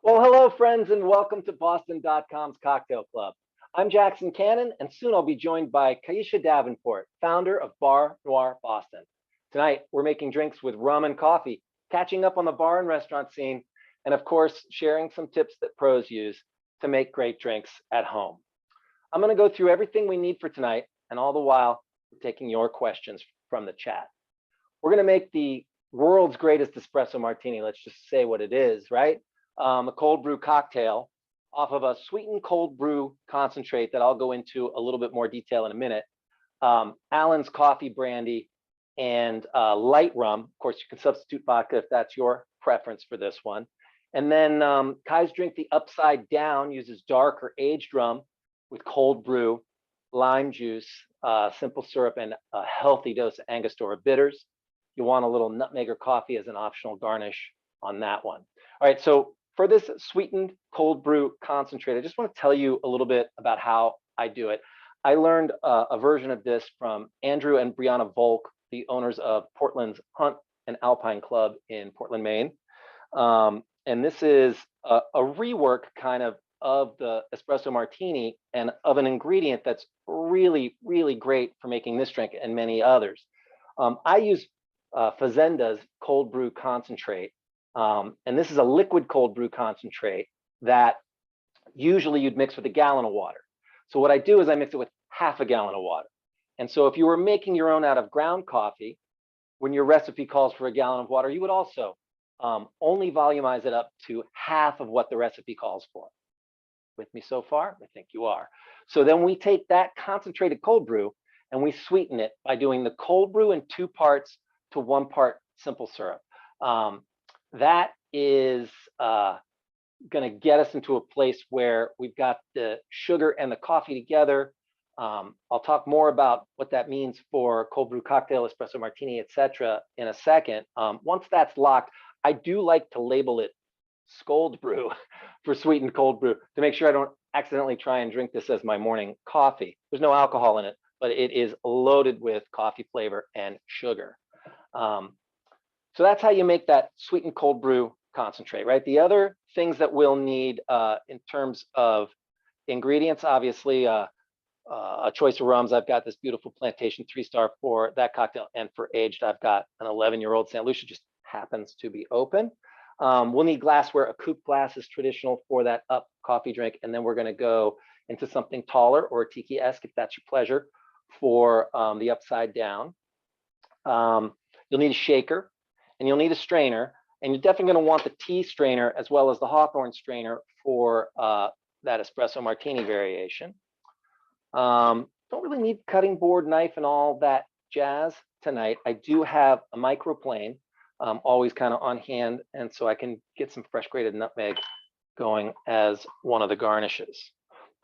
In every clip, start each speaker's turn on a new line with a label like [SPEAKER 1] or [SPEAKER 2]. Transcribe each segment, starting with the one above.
[SPEAKER 1] Well, hello, friends, and welcome to Boston.com's Cocktail Club. I'm Jackson Cannon, and soon I'll be joined by Kyisha Davenport, founder of Bar Noir Boston. Tonight, we're making drinks with rum and coffee, catching up on the bar and restaurant scene, and of course, sharing some tips that pros use to make great drinks at home. I'm going to go through everything we need for tonight, and all the while, we're taking your questions from the chat. We're going to make the world's greatest espresso martini. Let's just say what it is, right? A cold brew cocktail off of a sweetened cold brew concentrate that I'll go into a little bit more detail in a minute. Allen's coffee brandy and light rum. Of course, you can substitute vodka if that's your preference for this one. And then Kai's drink, the upside down, uses dark or aged rum with cold brew, lime juice, simple syrup, and a healthy dose of Angostura Bitters. You want a little nutmeg or coffee as an optional garnish on that one. All right, so for this sweetened cold brew concentrate, I just want to tell you a little bit about how I do it. I learned a version of this from Andrew and Brianna Volk, the owners of Portland's Hunt and Alpine Club in Portland, Maine. And this is a rework kind of the espresso martini and of an ingredient that's really, really great for making this drink and many others. I use Fazenda's cold brew concentrate. And this is a liquid cold brew concentrate that usually you'd mix with a gallon of water. So what I do is I mix it with half a gallon of water. And so if you were making your own out of ground coffee, when your recipe calls for a gallon of water, you would also only volumize it up to half of what the recipe calls for. With me so far? I think you are. So then we take that concentrated cold brew and we sweeten it by doing the cold brew in 2 parts to 1 part simple syrup. That is going to get us into a place where we've got the sugar and the coffee together. I'll talk more about what that means for cold brew cocktail, espresso martini, etc. in a second. Once that's locked, I do like to label it cold brew for sweetened cold brew to make sure I don't accidentally try and drink this as my morning coffee. There's no alcohol in it, but it is loaded with coffee flavor and sugar. So that's how you make that sweetened cold brew concentrate, right? The other things that we'll need in terms of ingredients, obviously, a choice of rums. I've got this beautiful Plantation 3-star for that cocktail, and for aged, I've got an 11-year-old St. Lucia, just happens to be open. We'll need glassware. A coupe glass is traditional for that up coffee drink, and then we're going to go into something taller or tiki-esque, if that's your pleasure, for the upside down. You'll need a shaker, and you'll need a strainer, and you're definitely going to want the tea strainer as well as the Hawthorne strainer for that espresso martini variation. Don't really need cutting board, knife, and all that jazz tonight. I do have a microplane, always kind of on hand, and so I can get some fresh grated nutmeg going as one of the garnishes.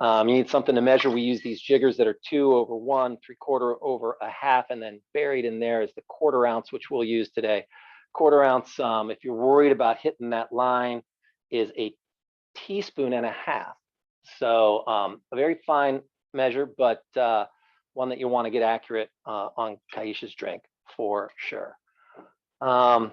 [SPEAKER 1] You need something to measure. We use these jiggers that are 2/1, 3/4 over a half, and then buried in there is the 1/4 ounce, which we'll use today. 1/4 ounce, if you're worried about hitting that line, is a teaspoon and a half. So a very fine measure, but one that you want to get accurate on Kyisha's drink for sure. A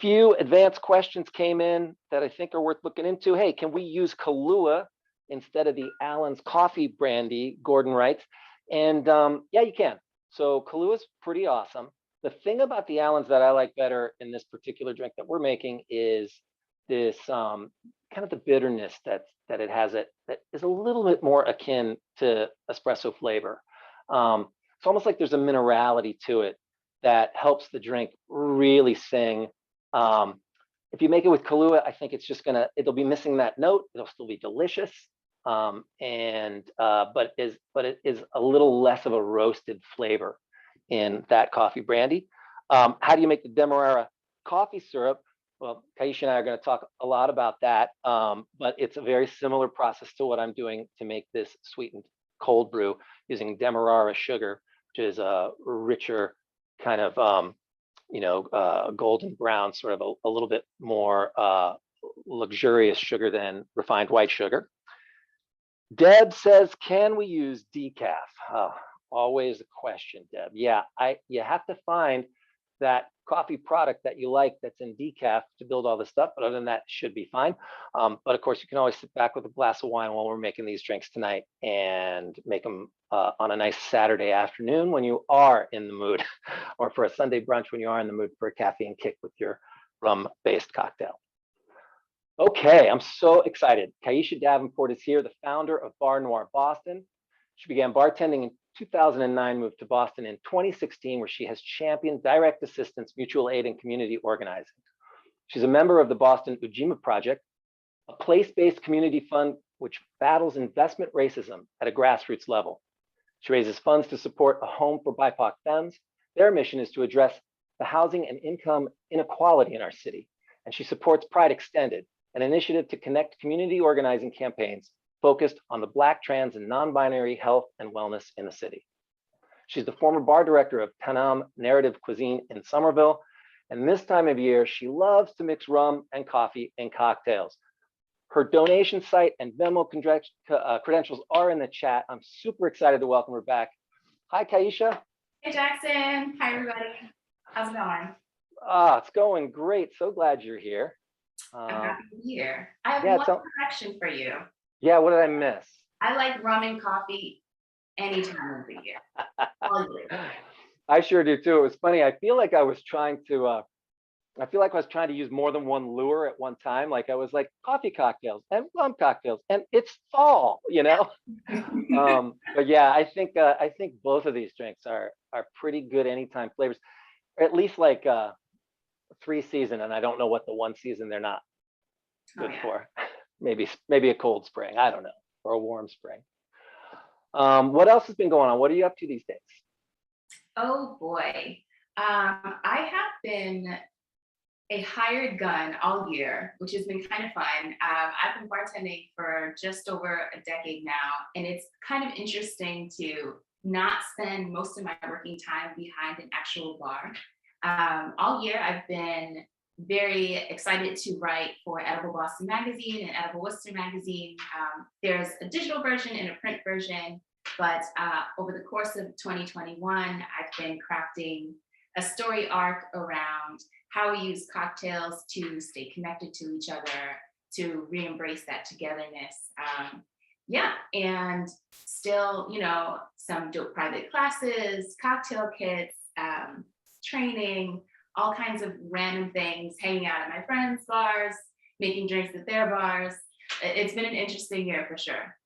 [SPEAKER 1] few advanced questions came in that I think are worth looking into. Hey, can we use Kahlua instead of the Allen's coffee brandy? Gordon writes, and yeah, you can. So Kahlua is pretty awesome. The thing about the Allen's that I like better in this particular drink that we're making is this kind of the bitterness that it has, that is a little bit more akin to espresso flavor. It's almost like there's a minerality to it that helps the drink really sing. If you make it with Kahlua, I think it's just it'll be missing that note. It'll still be delicious, but it is a little less of a roasted flavor in that coffee brandy. How do you make the Demerara coffee syrup? Well, Kyisha and I are going to talk a lot about that, but it's a very similar process to what I'm doing to make this sweetened cold brew using Demerara sugar, which is a richer kind of, golden brown, sort of a little bit more luxurious sugar than refined white sugar. Deb says, can we use decaf? Oh, always a question, Deb. Yeah, you have to find that coffee product that you like that's in decaf to build all this stuff. But other than that, it should be fine. But of course, you can always sit back with a glass of wine while we're making these drinks tonight and make them on a nice Saturday afternoon when you are in the mood, or for a Sunday brunch when you are in the mood for a caffeine kick with your rum-based cocktail. Okay, I'm so excited. Kyisha Davenport is here, the founder of Bar Noir Boston. She began bartending in 2009, moved to Boston in 2016, where she has championed direct assistance, mutual aid, and community organizing. She's a member of the Boston Ujima Project, a place-based community fund which battles investment racism at a grassroots level. She raises funds to support a home for BIPOC femmes. Their mission is to address the housing and income inequality in our city. And she supports Pride Extended, an initiative to connect community organizing campaigns focused on the Black, trans, and non-binary health and wellness in the city. She's the former bar director of Tanam Narrative Cuisine in Somerville. And this time of year, she loves to mix rum and coffee in cocktails. Her donation site and Venmo credentials are in the chat. I'm super excited to welcome her back. Hi, Kyisha.
[SPEAKER 2] Hey, Jackson. Hi, everybody. How's it going?
[SPEAKER 1] It's going great. So glad you're here.
[SPEAKER 2] I'm happy to be here. I have one correction for you.
[SPEAKER 1] Yeah, what did I miss?
[SPEAKER 2] I like rum and coffee any time of the year.
[SPEAKER 1] I sure do too. It was funny. I feel like I was trying to use more than one lure at one time. Like I was like coffee cocktails and rum cocktails, and it's fall, you know. But yeah, I think both of these drinks are pretty good anytime flavors, or at least like 3-season, and I don't know what the 1-season they're not good for. Maybe a cold spring, I don't know, or a warm spring. What else has been going on? What are you up to these days?
[SPEAKER 2] Oh boy, I have been a hired gun all year, which has been kind of fun. I've been bartending for just over a decade now, and it's kind of interesting to not spend most of my working time behind an actual bar. All year, I've been very excited to write for Edible Boston Magazine and Edible Worcester Magazine. There's a digital version and a print version, but over the course of 2021, I've been crafting a story arc around how we use cocktails to stay connected to each other, to re-embrace that togetherness. And still, some dope private classes, cocktail kits, training, all kinds of random things, hanging out at my friends' bars, making drinks at their bars. It's been an interesting year for sure.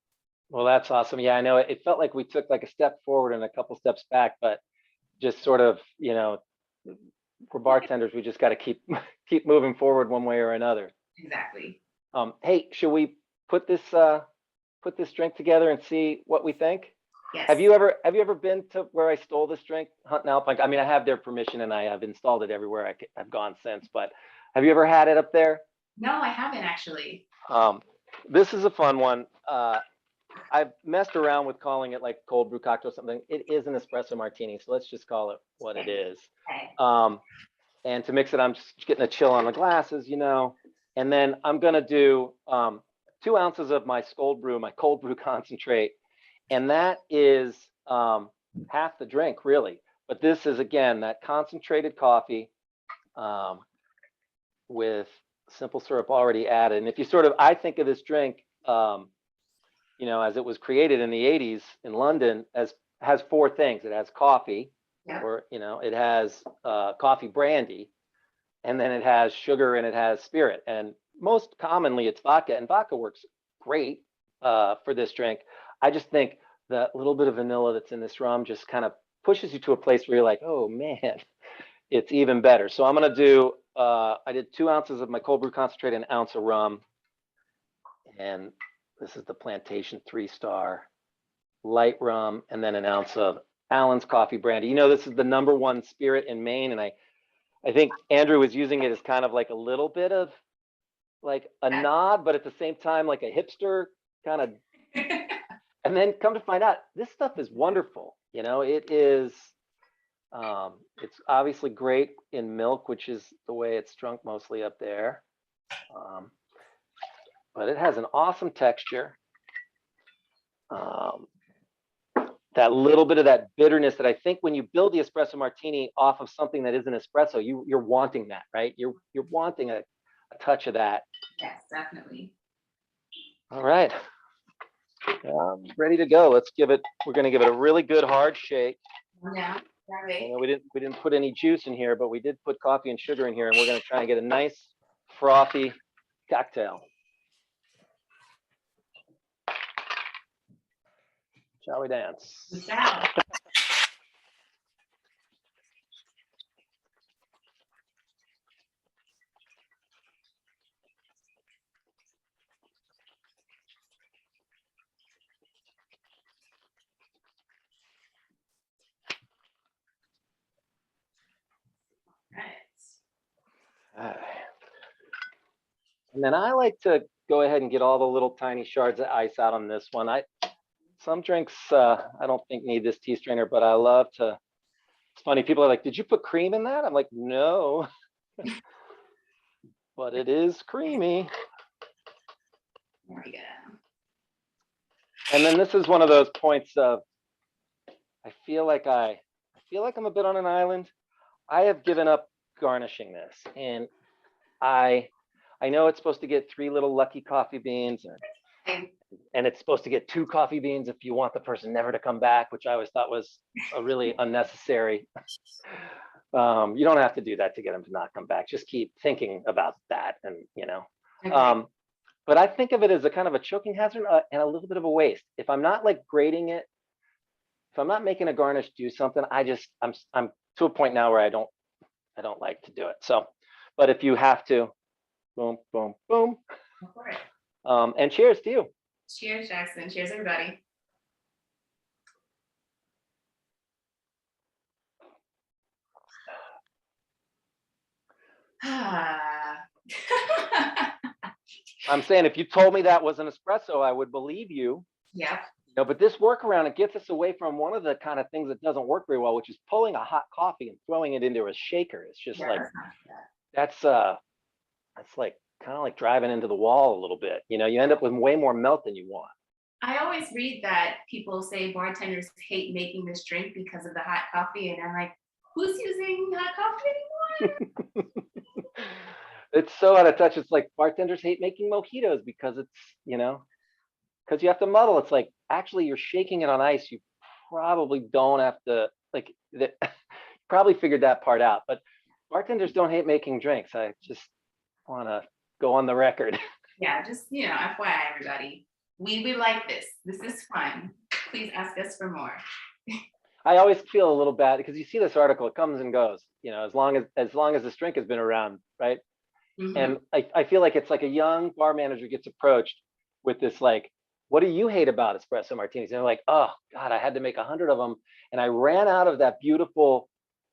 [SPEAKER 1] Well, that's awesome. Yeah, I know it felt like we took like a step forward and a couple steps back, but just sort of, for bartenders, we just got to keep moving forward one way or another.
[SPEAKER 2] Exactly.
[SPEAKER 1] Hey, should we put this drink together and see what we think?
[SPEAKER 2] Yes.
[SPEAKER 1] Have you ever been to where I stole this drink, Hunt and Alpine? I mean, I have their permission and I have installed it everywhere I've gone since, but have you ever had it up there?
[SPEAKER 2] No, I haven't actually.
[SPEAKER 1] This is a fun one. I've messed around with calling it like cold brew cocktail or something. It is an espresso martini, so let's just call it what it is.
[SPEAKER 2] Okay.
[SPEAKER 1] And to mix it, I'm just getting a chill on the glasses, and then I'm gonna do 2 ounces of my cold brew concentrate. And that is half the drink, really. But this is, again, that concentrated coffee with simple syrup already added. And if you I think of this drink, as it was created in the 80s in London, has 4 things. It has coffee, or, it has coffee brandy, and then it has sugar and it has spirit. And most commonly it's vodka, and vodka works great for this drink. I just think that little bit of vanilla that's in this rum just kind of pushes you to a place where you're like, oh man, it's even better. So I'm gonna do, I did 2 ounces of my cold brew concentrate, an ounce of rum. And this is the Plantation 3-star light rum, and then an ounce of Allen's coffee brandy. This is the #1 spirit in Maine. And I think Andrew was using it as kind of like a little bit of like a nod, but at the same time, like a hipster kind of. And then come to find out, this stuff is wonderful. It is, it's obviously great in milk, which is the way it's drunk mostly up there. But it has an awesome texture. that little bit of that bitterness that I think when you build the espresso martini off of something that isn't espresso, you're wanting that, right? You're wanting a touch of that.
[SPEAKER 2] Yes, definitely.
[SPEAKER 1] All right. Ready to go. We're going to give it a really good hard shake.
[SPEAKER 2] Yeah.
[SPEAKER 1] I know we didn't put any juice in here, but we did put coffee and sugar in here, and we're going to try and get a nice frothy cocktail. Shall we dance?
[SPEAKER 2] We shall.
[SPEAKER 1] Right. And then I like to go ahead and get all the little tiny shards of ice out on this one. Some drinks I don't think need this tea strainer, but I love to. It's funny, people are like, "Did you put cream in that?" I'm like, "No," but it is creamy.
[SPEAKER 2] There we go.
[SPEAKER 1] And then this is one of those points of, I feel like I'm a bit on an island. I have given up garnishing this, and I know it's supposed to get 3 little lucky coffee beans, and it's supposed to get 2 coffee beans if you want the person never to come back, which I always thought was a really unnecessary. You don't have to do that to get them to not come back. Just keep thinking about that, and
[SPEAKER 2] Okay.
[SPEAKER 1] but I think of it as a kind of a choking hazard and a little bit of a waste. If I'm not like grating it, if I'm not making a garnish do something, I'm to a point now where I don't like to do it. So, but if you have to, boom, boom, boom.
[SPEAKER 2] Go for it.
[SPEAKER 1] And cheers to you.
[SPEAKER 2] Cheers, Jackson. Cheers, everybody.
[SPEAKER 1] I'm saying if you told me that was an espresso, I would believe you.
[SPEAKER 2] Yep.
[SPEAKER 1] But this workaround, it gets us away from one of the kind of things that doesn't work very well, which is pulling a hot coffee and throwing it into a shaker. It's just like that's like kind of like driving into the wall a little bit. You end up with way more melt than you want.
[SPEAKER 2] I always read that people say bartenders hate making this drink because of the hot coffee, and I'm like, who's using hot coffee anymore?
[SPEAKER 1] It's so out of touch. It's like bartenders hate making mojitos because it's, because you have to muddle. It's like, actually, you're shaking it on ice. You probably don't have to, like, probably figured that part out. But bartenders don't hate making drinks. I just want to go on the record.
[SPEAKER 2] Yeah, just, FYI, everybody. We like this. This is fun. Please ask us for more.
[SPEAKER 1] I always feel a little bad because you see this article, it comes and goes, as long as this drink has been around, right?
[SPEAKER 2] Mhm.
[SPEAKER 1] And I feel like it's like a young bar manager gets approached with this, like, what do you hate about espresso martinis? And they're like, oh God, I had to make 100 of them. And I ran out of that beautiful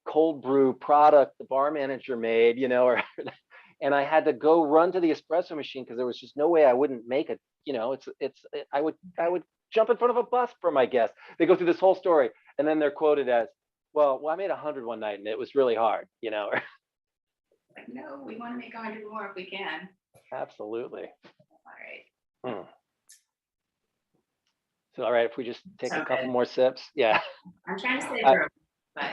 [SPEAKER 1] cold brew product the bar manager made, and I had to go run to the espresso machine because there was just no way I wouldn't make it. I would jump in front of a bus for my guests. They go through this whole story, and then they're quoted as, well, I made 100 one night and it was really hard,
[SPEAKER 2] Like, no, we want to make 100 more if we can.
[SPEAKER 1] Absolutely.
[SPEAKER 2] All right.
[SPEAKER 1] So, all right, if we just take a couple more sips. Yeah.
[SPEAKER 2] I'm trying to stay through, but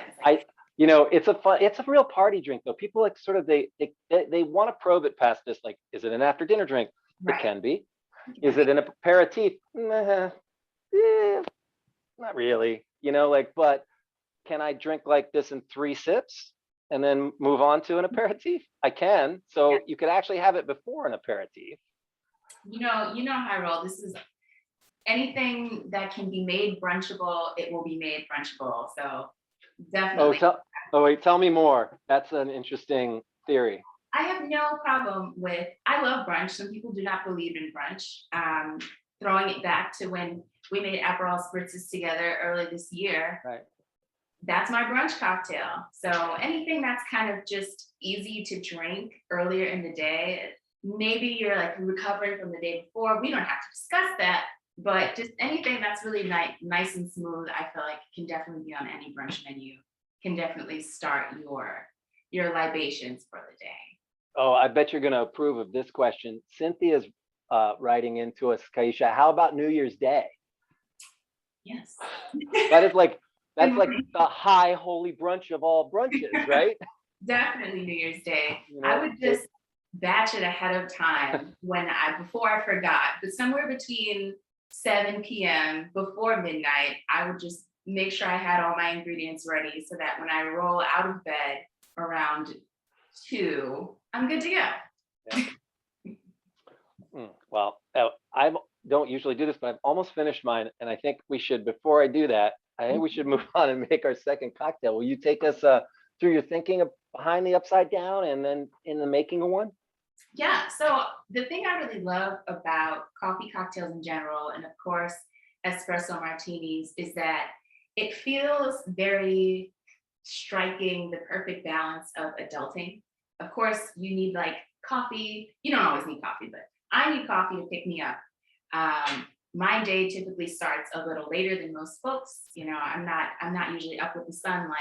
[SPEAKER 1] it's a real party drink though. People like sort of they want to probe it past this, like, is it an after dinner drink?
[SPEAKER 2] Right.
[SPEAKER 1] It can be. Is it an aperitif? Nah, not really. But can I drink like this in 3 sips and then move on to an aperitif? I can. So you could actually have it before an aperitif.
[SPEAKER 2] You know how I roll. This is anything that can be made brunchable, it will be made brunchable. So definitely.
[SPEAKER 1] Wait, tell me more. That's an interesting theory.
[SPEAKER 2] I have no problem with, I love brunch. Some people do not believe in brunch. Throwing it back to when we made Aperol spritzes together early this year.
[SPEAKER 1] Right.
[SPEAKER 2] That's my brunch cocktail. So anything that's kind of just easy to drink earlier in the day, maybe you're like recovering from the day before. We don't have to discuss that, but just anything that's really nice and smooth, I feel like can definitely be on any brunch menu. Can definitely start your libations for the day.
[SPEAKER 1] Oh, I bet you're going to approve of this question. Cynthia's writing into us, Kyisha. How about New Year's Day?
[SPEAKER 2] Yes.
[SPEAKER 1] That is like,
[SPEAKER 2] Good
[SPEAKER 1] that's like
[SPEAKER 2] morning.
[SPEAKER 1] the high holy brunch of all brunches, right?
[SPEAKER 2] Definitely New Year's Day.
[SPEAKER 1] You
[SPEAKER 2] I
[SPEAKER 1] know,
[SPEAKER 2] would just batch it ahead of time before I forgot, but somewhere between 7 p.m. before midnight, I would just make sure I had all my ingredients ready so that when I roll out of bed around 2, I'm good to go.
[SPEAKER 1] yeah. Well, I don't usually do this, but I've almost finished mine, and I think we should, before I do that, I think we should move on and make our second cocktail. Will you take us through your thinking behind the upside down and then in the making of one?
[SPEAKER 2] Yeah, so the thing I really love about coffee cocktails in general, and of course, espresso martinis, is that it feels very striking the perfect balance of adulting. Of course, you need like coffee. You don't always need coffee, but I need coffee to pick me up. My day typically starts a little later than most folks. I'm not usually up with the sun like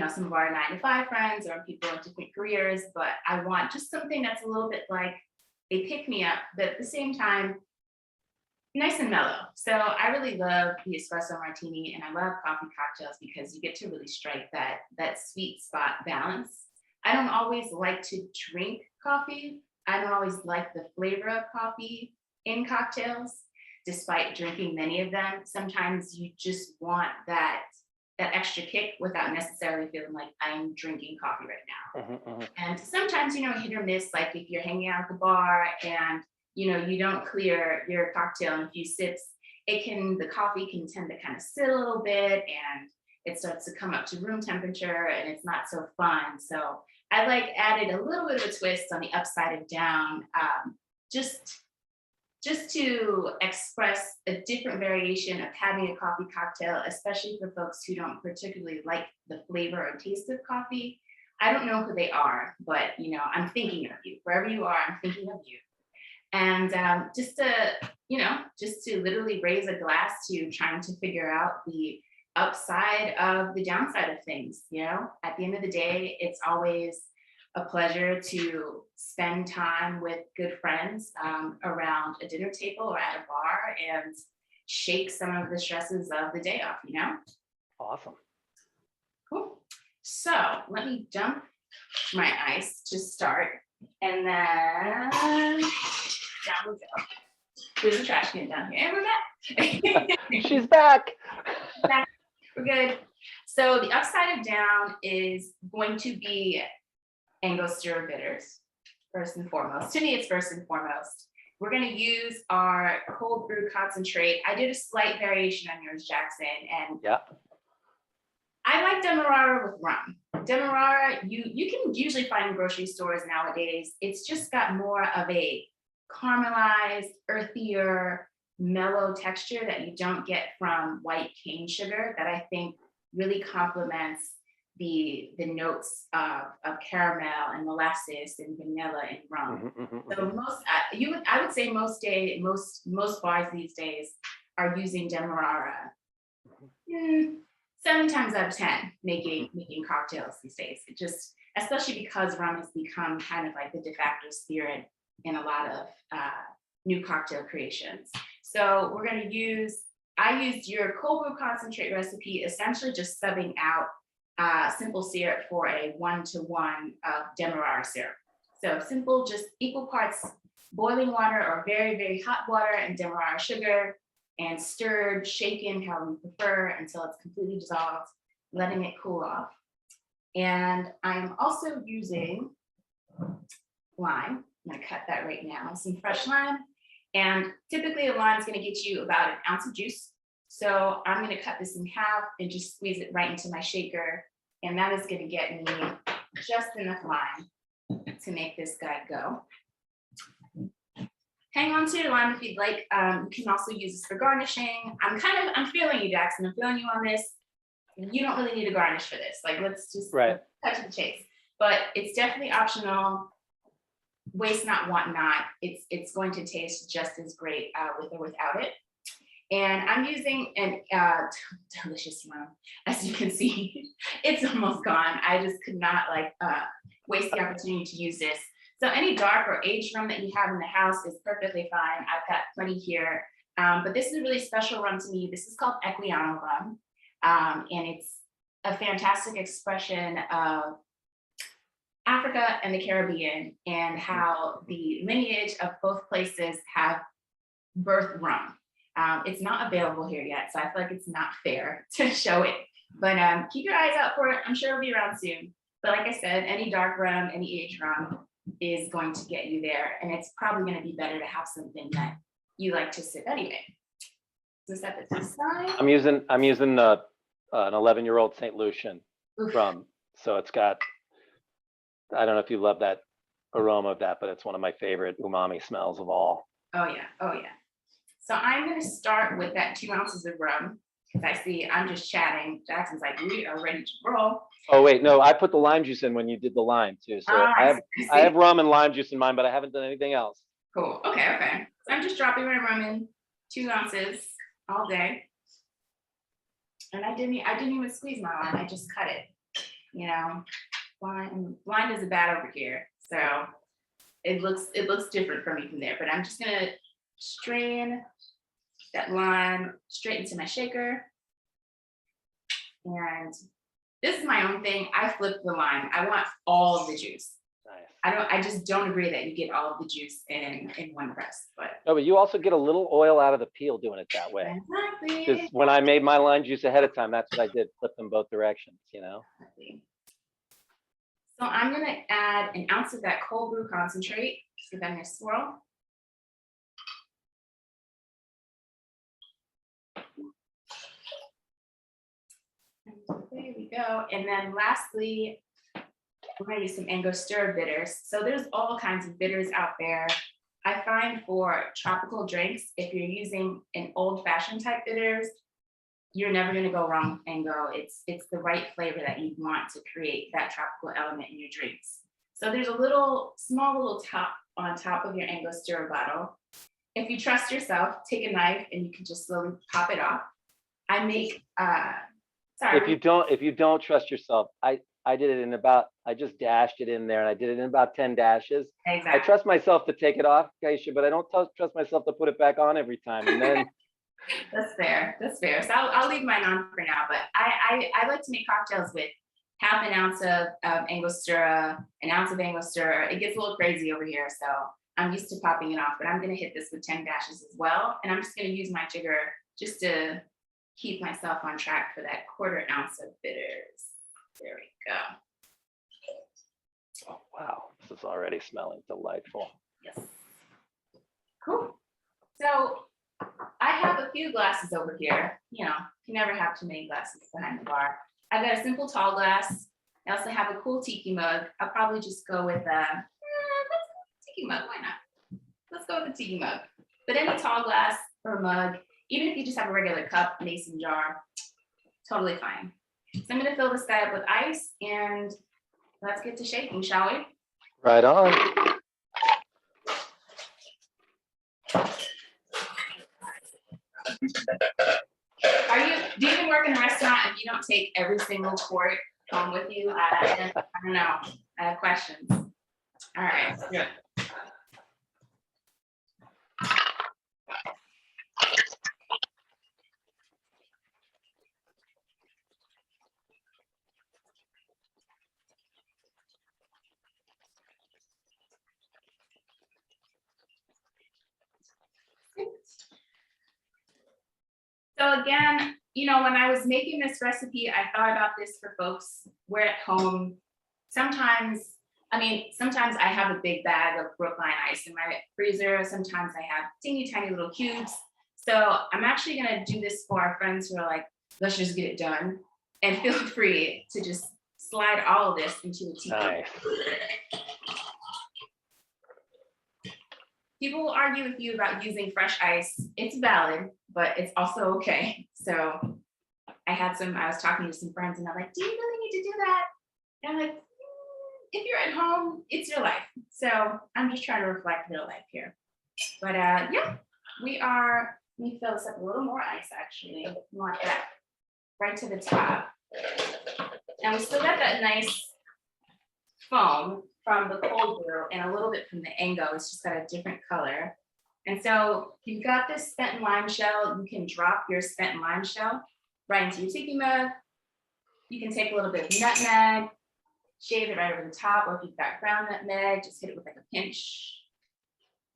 [SPEAKER 2] some of our 9 to 5 friends or people in different careers, but I want just something that's a little bit like a pick me up, but at the same time, nice and mellow. So I really love the espresso martini and I love coffee cocktails because you get to really strike that sweet spot balance. I don't always like to drink coffee. I don't always like the flavor of coffee in cocktails, despite drinking many of them. Sometimes you just want that extra kick without necessarily feeling like I'm drinking coffee right now. And sometimes, hit or miss, like if you're hanging out at the bar and you don't clear your cocktail in a few sips, the coffee can tend to kind of sit a little bit and it starts to come up to room temperature and it's not so fun. So I like added a little bit of a twist on the upside of down, just to express a different variation of having a coffee cocktail, especially for folks who don't particularly like the flavor or taste of coffee. I don't know who they are, but I'm thinking of you. Wherever you are, I'm thinking of you. And just to literally raise a glass to trying to figure out the upside of the downside of things. At the end of the day, it's always a pleasure to spend time with good friends around a dinner table or at a bar and shake some of the stresses of the day off.
[SPEAKER 1] Awesome.
[SPEAKER 2] Cool. So let me dump my ice to start, and then down we go. There's a trash can down here, and we're back.
[SPEAKER 1] She's back.
[SPEAKER 2] We're good. So the upside of down is going to be Angostura Bitters, first and foremost. To me, it's first and foremost. We're going to use our cold brew concentrate. I did a slight variation on yours, Jackson, and
[SPEAKER 1] yeah,
[SPEAKER 2] I like Demerara with rum. Demerara, you can usually find in grocery stores nowadays. It's just got more of a caramelized, earthier, mellow texture that you don't get from white cane sugar that I think really complements the notes of caramel and molasses and vanilla and rum. So I would say most bars these days are using Demerara. 7 times out of 10 making cocktails these days. It just, especially because rum has become kind of like the de facto spirit in a lot of new cocktail creations. So I used your cold brew concentrate recipe, essentially just subbing out simple syrup for a 1-to-1 of Demerara syrup. So simple, just equal parts boiling water or very, very hot water and Demerara sugar, and stirred, shaken, how we prefer, until it's completely dissolved, letting it cool off. And I'm also using lime. I'm gonna cut that right now, some fresh lime. And typically a lime is gonna get you about an ounce of juice. So I'm gonna cut this in half and just squeeze it right into my shaker. And that is gonna get me just enough lime to make this guy go. Hang on to your lime if you'd like. You can also use this for garnishing. I'm feeling you, Jackson. I'm feeling you on this. You don't really need a garnish for this. Like, let's just cut to the chase. But it's definitely optional. Waste not, want not. It's going to taste just as great with or without it. And I'm using an delicious rum. As you can see, it's almost gone. I just could not waste the opportunity to use this. So any dark or aged rum that you have in the house is perfectly fine. I've got plenty here. But this is a really special rum to me. This is called Equiano rum. And it's a fantastic expression of Africa and the Caribbean and how the lineage of both places have birthed rum. It's not available here yet, so I feel like it's not fair to show it. But keep your eyes out for it. I'm sure it'll be around soon. But like I said, any dark rum, any aged rum is going to get you there. And it's probably going to be better to have something that you like to sip anyway. So set it to the side.
[SPEAKER 1] I'm using an 11-year-old St. Lucian rum. So it's got, I don't know if you love that aroma of that, but it's one of my favorite umami smells of all.
[SPEAKER 2] Oh yeah, oh yeah. So I'm gonna start with that 2 ounces of rum because I see I'm just chatting. Jackson's like, we are ready to roll.
[SPEAKER 1] Oh wait, no, I put the lime juice in when you did the lime too. So I have rum and lime juice in mine, but I haven't done anything else.
[SPEAKER 2] Cool. Okay, okay. So I'm just dropping my rum in 2 ounces all day. And I didn't even squeeze my lime. I just cut it. You know, blind is a bad over here. So it looks different for me from there. But I'm just gonna strain that lime straight into my shaker. And this is my own thing. I flip the lime. I want all of the juice.
[SPEAKER 1] Nice.
[SPEAKER 2] I just don't agree that you get all of the juice in one press. But
[SPEAKER 1] no, but you also get a little oil out of the peel doing it that way.
[SPEAKER 2] exactly.
[SPEAKER 1] Because when I made my lime juice ahead of time, that's what I did, flip them both directions, you know.
[SPEAKER 2] Exactly. So I'm gonna add an ounce of that cold brew concentrate. Just give that a swirl. There we go. And then lastly, we're gonna use some Angostura bitters. So there's all kinds of bitters out there. I find for tropical drinks, if you're using an old-fashioned type bitters, you're never gonna go wrong with Ango. It's the right flavor that you want to create that tropical element in your drinks. So there's a small little top on top of your Angostura bottle. If you trust yourself, take a knife and you can just slowly pop it off. I make sorry.
[SPEAKER 1] If you don't trust yourself, I did it in I just dashed it in there and I did it in about 10 dashes.
[SPEAKER 2] Exactly.
[SPEAKER 1] I trust myself to take it off, Kyisha, but I don't trust myself to put it back on every time. And then
[SPEAKER 2] That's fair. That's fair. So I'll leave mine on for now. But I like to make cocktails with half an ounce of Angostura, an ounce of Angostura. It gets a little crazy over here, so I'm used to popping it off. But I'm going to hit this with 10 dashes as well, and I'm just going to use my jigger just to keep myself on track for that 1/4 ounce of bitters. There we go.
[SPEAKER 1] oh wow, this is already smelling delightful.
[SPEAKER 2] Yes. Cool. So I have a few glasses over here. You know, you never have too many glasses behind the bar. I've got a simple tall glass. I also have a cool tiki mug. I'll probably just go with a tiki mug. Why not? Let's go with the tiki mug. But any tall glass or mug, even if you just have a regular cup, mason jar, totally fine. So I'm going to fill this guy up with ice and let's get to shaking, shall we?
[SPEAKER 1] Right on.
[SPEAKER 2] Do you even work in a restaurant if you don't take every single quart home with you? I don't know. I have questions. All right. Good. So again, you know, when I was making this recipe, I thought about this for folks. We're at home. Sometimes I have a big bag of Brookline ice in my freezer. Sometimes I have teeny tiny little cubes. So I'm actually gonna do this for our friends who are like, let's just get it done. And feel free to just slide all of this into a teacup.
[SPEAKER 1] Nice.
[SPEAKER 2] People will argue with you about using fresh ice. It's valid, but it's also okay. So I was talking to some friends and they're like, do you really need to do that? And I'm like, if you're at home, it's your life. So I'm just trying to reflect real life here. But yeah, let me fill this up a little more ice actually. We want that right to the top. And we still got that nice foam from the cold brew and a little bit from the Ango. It's just got a different color. And so you've got this spent lime shell. You can drop your spent lime shell right into your tiki mug. You can take a little bit of nutmeg, shave it right over the top, or if you've got ground nutmeg, just hit it with like a pinch.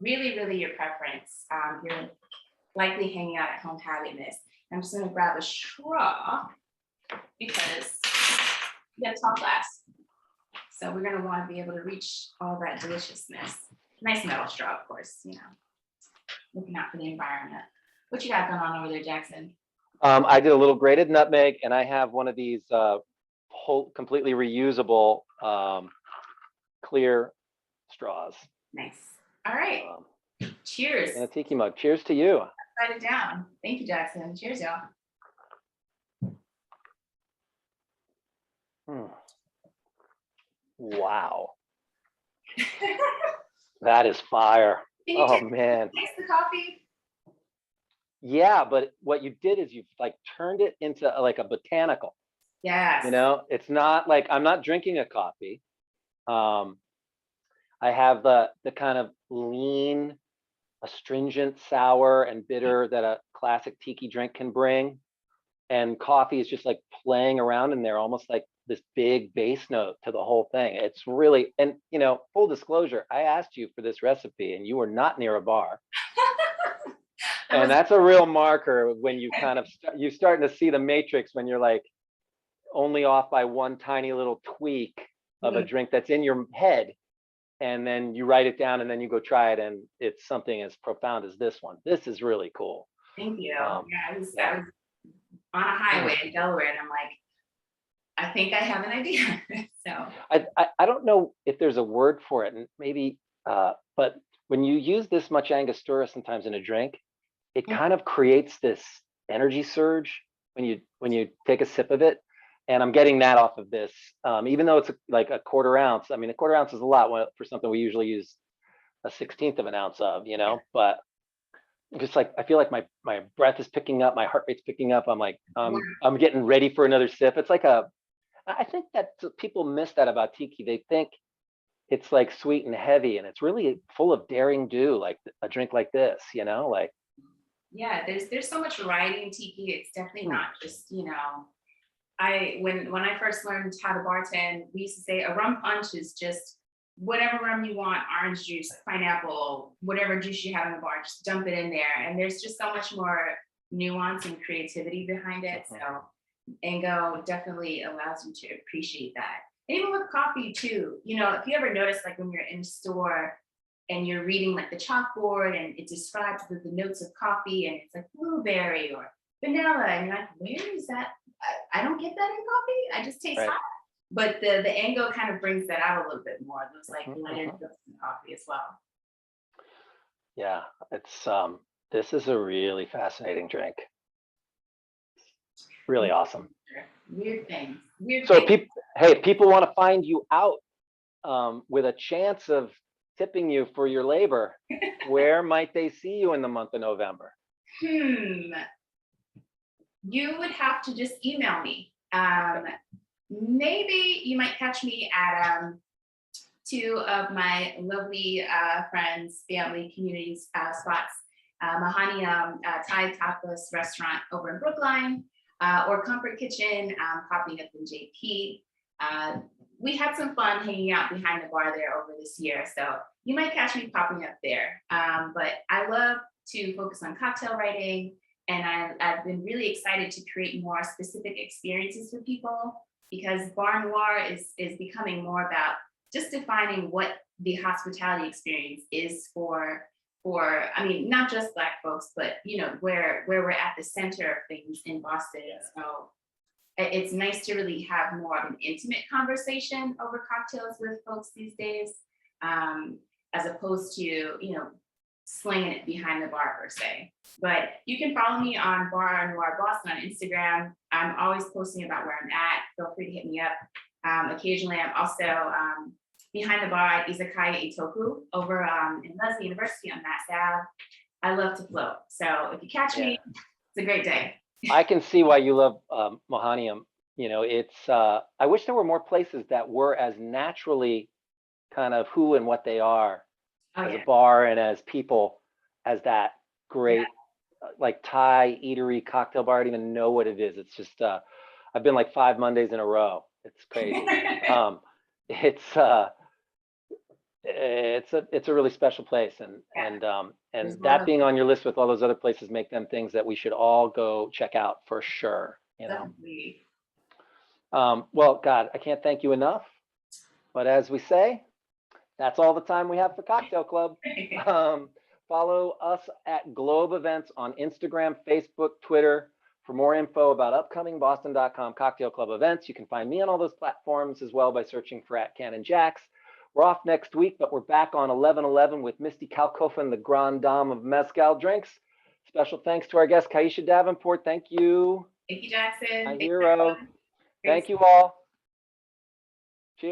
[SPEAKER 2] Really, really your preference. You're likely hanging out at home having this. I'm just gonna grab a straw because you got a tall glass. So we're gonna wanna be able to reach all that deliciousness. Nice metal straw, of course, you know, looking out for the environment. What you got going on over there, Jackson?
[SPEAKER 1] I did a little grated nutmeg, and I have one of these whole completely reusable clear straws.
[SPEAKER 2] Nice. All right. Cheers.
[SPEAKER 1] In a tiki mug. Cheers to you.
[SPEAKER 2] Write it down. Thank you, Jackson. Cheers, y'all.
[SPEAKER 1] Wow. That is fire. Oh man.
[SPEAKER 2] Taste the coffee?
[SPEAKER 1] Yeah, but what you did is you've like turned it into like a botanical.
[SPEAKER 2] Yes.
[SPEAKER 1] You know, it's not like I'm not drinking a coffee. I have the kind of lean, astringent, sour, and bitter that a classic tiki drink can bring. And coffee is just like playing around in there, almost like this big bass note to the whole thing. It's really, and you know, full disclosure, I asked you for this recipe and you were not near a bar. And that's a real marker when you kind of you're starting to see the matrix when you're like only off by one tiny little tweak of a drink that's in your head, and then you write it down and then you go try it and it's something as profound as this one. This is really cool.
[SPEAKER 2] Thank you. Yeah, I was on a highway in Delaware and I'm like, I think I have an idea. So
[SPEAKER 1] I don't know if there's a word for it, and maybe but when you use this much Angostura sometimes in a drink, it kind of creates this energy surge when you take a sip of it. And I'm getting that off of this, even though it's like a quarter ounce. I mean, a quarter ounce is a lot for something we usually use a 1/16 of an ounce of, you know, but just like, I feel like my breath is picking up, my heart rate's picking up. I'm like, I'm getting ready for another sip. It's like I think that people miss that about tiki. They think it's like sweet and heavy, and it's really full of daring do, like a drink like this, you know, like.
[SPEAKER 2] Yeah, there's so much variety in tiki. It's definitely not just, you know, when I first learned how to bartend, we used to say a rum punch is just whatever rum you want, orange juice, pineapple, whatever juice you have in the bar, just dump it in there. And there's just so much more nuance and creativity behind it. So Ango definitely allows you to appreciate that. And even with coffee too, you know, if you ever notice, like when you're in a store and you're reading like the chalkboard and it describes the notes of coffee and it's like blueberry or vanilla, and you're like, where is that? I don't get that in coffee. I just taste hot. But the Ango kind of brings that out a little bit more. Those like blended notes in coffee as well.
[SPEAKER 1] Yeah, it's this is a really fascinating drink. Really awesome.
[SPEAKER 2] Weird things.
[SPEAKER 1] So people want to find you out with a chance of tipping you for your labor. Where might they see you in the month of November?
[SPEAKER 2] You would have to just email me. Maybe you might catch me at two of my lovely friends, family, communities spots, Mahani Thai Tapas restaurant over in Brookline, or Comfort Kitchen, popping up in JP. We had some fun hanging out behind the bar there over this year, so you might catch me popping up there. But I love to focus on cocktail writing, and I've been really excited to create more specific experiences for people, because Bar Noir is becoming more about just defining what the hospitality experience is for I mean, not just Black folks, but you know, where we're at the center of things in Boston. So it's nice to really have more of an intimate conversation over cocktails with folks these days, as opposed to, you know, slinging it behind the bar per se. But you can follow me on Bar Noir Boston on Instagram. I'm always posting about where I'm at. Feel free to hit me up. Occasionally, I'm also behind the bar at Izakaya Itoku over in Leslie University on Mass Ave. I love to float. So if you catch me, it's a great day.
[SPEAKER 1] I can see why you love Mohanium. You know, it's I wish there were more places that were as naturally kind of who and what they are as a bar and as people. as that great like Thai eatery cocktail bar. I don't even know what it is. It's just I've been like 5 Mondays in a row. It's crazy. It's it's a really special place, and
[SPEAKER 2] There's a lot
[SPEAKER 1] that
[SPEAKER 2] of
[SPEAKER 1] being on your list with all those other places make them things that we should all go check out for sure.
[SPEAKER 2] definitely.
[SPEAKER 1] Well, God, I can't thank you enough. But as we say, that's all the time we have for Cocktail Club. Follow us at Globe Events on Instagram, Facebook, Twitter. For more info about upcoming Boston.com Cocktail Club events, you can find me on all those platforms as well by searching for @CannonJax. We're off next week, but we're back on 11/11 with Misty Kalkofen, the Grand Dame of Mezcal drinks. Special thanks to our guest, Kyisha Davenport. Thank you.
[SPEAKER 2] Thank you, Jackson.
[SPEAKER 1] My
[SPEAKER 2] Thank you,
[SPEAKER 1] hero.
[SPEAKER 2] everyone.
[SPEAKER 1] Thank you all.